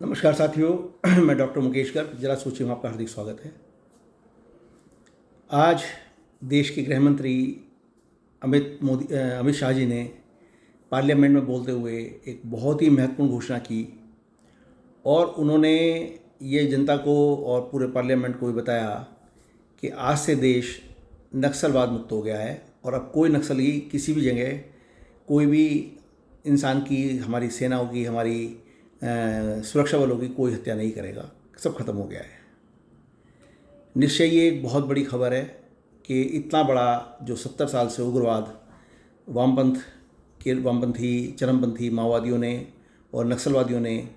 नमस्कार साथियों, मैं डॉक्टर मुकेश गर्ग। जरा सोचिए में आपका हार्दिक स्वागत है। आज देश के गृह मंत्री अमित शाह जी ने पार्लियामेंट में बोलते हुए एक बहुत ही महत्वपूर्ण घोषणा की और उन्होंने ये जनता को और पूरे पार्लियामेंट को भी बताया कि आज से देश नक्सलवाद मुक्त हो गया है और अब कोई नक्सली किसी भी जगह कोई भी इंसान की, हमारी सेनाओं की, हमारी सुरक्षा बलों की कोई हत्या नहीं करेगा। सब खत्म हो गया है। निश्चय ये एक बहुत बड़ी खबर है कि इतना बड़ा जो 70 साल से उग्रवाद वामपंथी चरमपंथी माओवादियों ने और नक्सलवादियों ने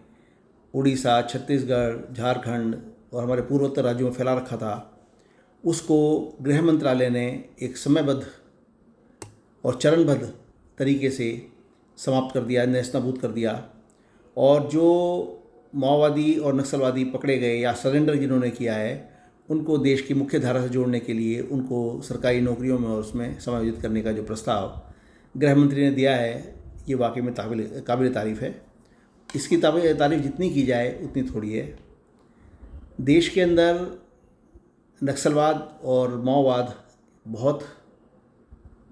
उड़ीसा, छत्तीसगढ़, झारखंड और हमारे पूर्वोत्तर राज्यों में फैला रखा था, उसको गृह मंत्रालय ने एक समयबद्ध और चरणबद्ध तरीके से समाप्त कर दिया, नेस्तनाबूद कर दिया। और जो माओवादी और नक्सलवादी पकड़े गए या सरेंडर जिन्होंने किया है, उनको देश की मुख्य धारा से जोड़ने के लिए उनको सरकारी नौकरियों में और उसमें समायोजित करने का जो प्रस्ताव गृह मंत्री ने दिया है, ये वाकई में काबिल तारीफ़ है। इसकी तारीफ़ जितनी की जाए उतनी थोड़ी है। देश के अंदर नक्सलवाद और माओवाद बहुत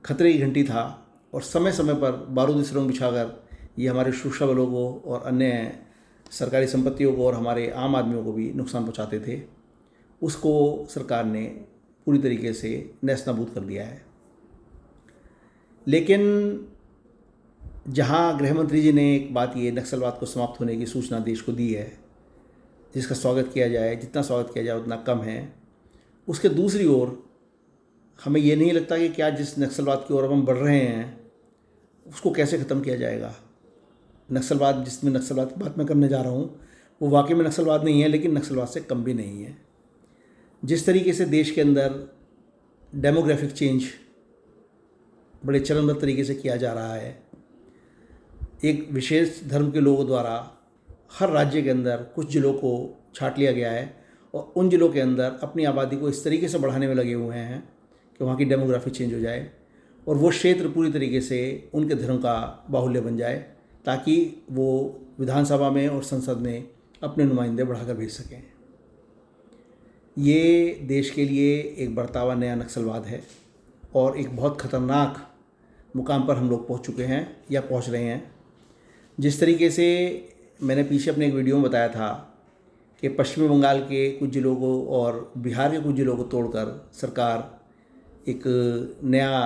खतरे की घंटी था और समय समय पर बारूदी सुरंग बिछाकर ये हमारे सुरक्षा बलों को और अन्य सरकारी संपत्तियों को और हमारे आम आदमियों को भी नुकसान पहुंचाते थे। उसको सरकार ने पूरी तरीके से नेस्तनाबूद कर दिया है। लेकिन जहां गृह मंत्री जी ने एक बात ये नक्सलवाद को समाप्त होने की सूचना देश को दी है, जिसका स्वागत किया जाए, जितना स्वागत किया जाए उतना कम है, उसके दूसरी ओर हमें ये नहीं लगता कि क्या जिस नक्सलवाद की ओर अब हम बढ़ रहे हैं उसको कैसे ख़त्म किया जाएगा। नक्सलवाद, जिसमें नक्सलवाद की बात मैं करने जा रहा हूँ, वो वाकई में नक्सलवाद नहीं है, लेकिन नक्सलवाद से कम भी नहीं है। जिस तरीके से देश के अंदर डेमोग्राफिक चेंज बड़े चरणबद्ध तरीके से किया जा रहा है, एक विशेष धर्म के लोगों द्वारा हर राज्य के अंदर कुछ जिलों को छांट लिया गया है और उन जिलों के अंदर अपनी आबादी को इस तरीके से बढ़ाने में लगे हुए हैं कि वहाँ की डेमोग्राफी चेंज हो जाए और वो क्षेत्र पूरी तरीके से उनके धर्म का बाहुल्य बन जाए, ताकि वो विधानसभा में और संसद में अपने नुमाइंदे बढ़ाकर भेज सकें। ये देश के लिए एक बढ़ता हुआ नया नक्सलवाद है और एक बहुत ख़तरनाक मुकाम पर हम लोग पहुंच चुके हैं या पहुंच रहे हैं। जिस तरीके से मैंने पीछे अपने एक वीडियो में बताया था कि पश्चिमी बंगाल के कुछ जिलों को और बिहार के कुछ जिलों को तोड़कर सरकार एक नया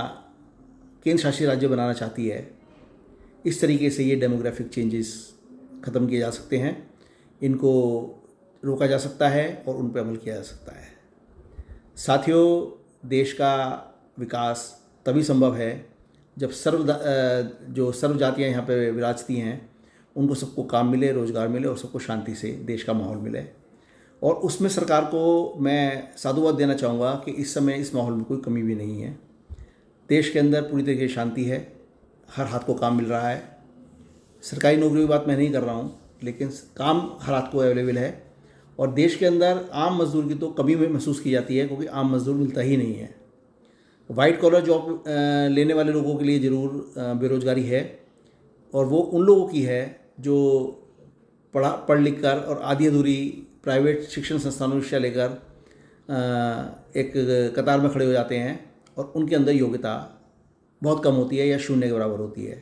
केंद्र शासित राज्य बनाना चाहती है, इस तरीके से ये डेमोग्राफिक चेंजेस ख़त्म किए जा सकते हैं, इनको रोका जा सकता है और उन पर अमल किया जा सकता है। साथियों, देश का विकास तभी संभव है जब जो सर्व जातियाँ यहाँ पे विराजती हैं उनको सबको काम मिले, रोज़गार मिले और सबको शांति से देश का माहौल मिले। और उसमें सरकार को मैं साधुवाद देना चाहूँगा कि इस समय इस माहौल में कोई कमी भी नहीं है। देश के अंदर पूरी तरीके से शांति है, हर हाथ को काम मिल रहा है। सरकारी नौकरियों की बात मैं नहीं कर रहा हूँ, लेकिन काम हर हाथ को अवेलेबल है। और देश के अंदर आम मजदूर की तो कमी महसूस की जाती है, क्योंकि आम मजदूर मिलता ही नहीं है। वाइट कॉलर जॉब लेने वाले लोगों के लिए ज़रूर बेरोज़गारी है, और वो उन लोगों की है जो पढ़ लिख कर और आधी अधूरी प्राइवेट शिक्षण संस्थानों में शिक्षा लेकर एक कतार में खड़े हो जाते हैं और उनके अंदर योग्यता बहुत कम होती है या शून्य के बराबर होती है।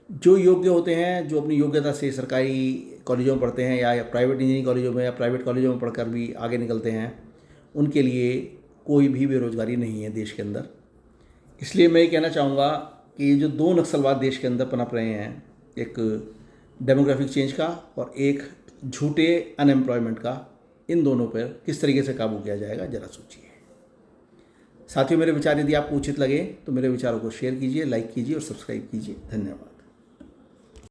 जो योग्य होते हैं, जो अपनी योग्यता से सरकारी कॉलेजों में पढ़ते हैं या प्राइवेट इंजीनियरिंग कॉलेजों में या प्राइवेट कॉलेजों में पढ़कर भी आगे निकलते हैं, उनके लिए कोई भी बेरोज़गारी नहीं है देश के अंदर। इसलिए मैं ये कहना चाहूँगा कि ये जो दो नक्सलवाद देश के अंदर पनप रहे हैं, एक डेमोग्राफिक चेंज का और एक झूठे अनएम्प्लॉयमेंट का, इन दोनों पर किस तरीके से काबू किया जाएगा, ज़रा सोचिए। साथियों, मेरे विचार यदि आपको उचित लगे तो मेरे विचारों को शेयर कीजिए, लाइक कीजिए और सब्सक्राइब कीजिए। धन्यवाद।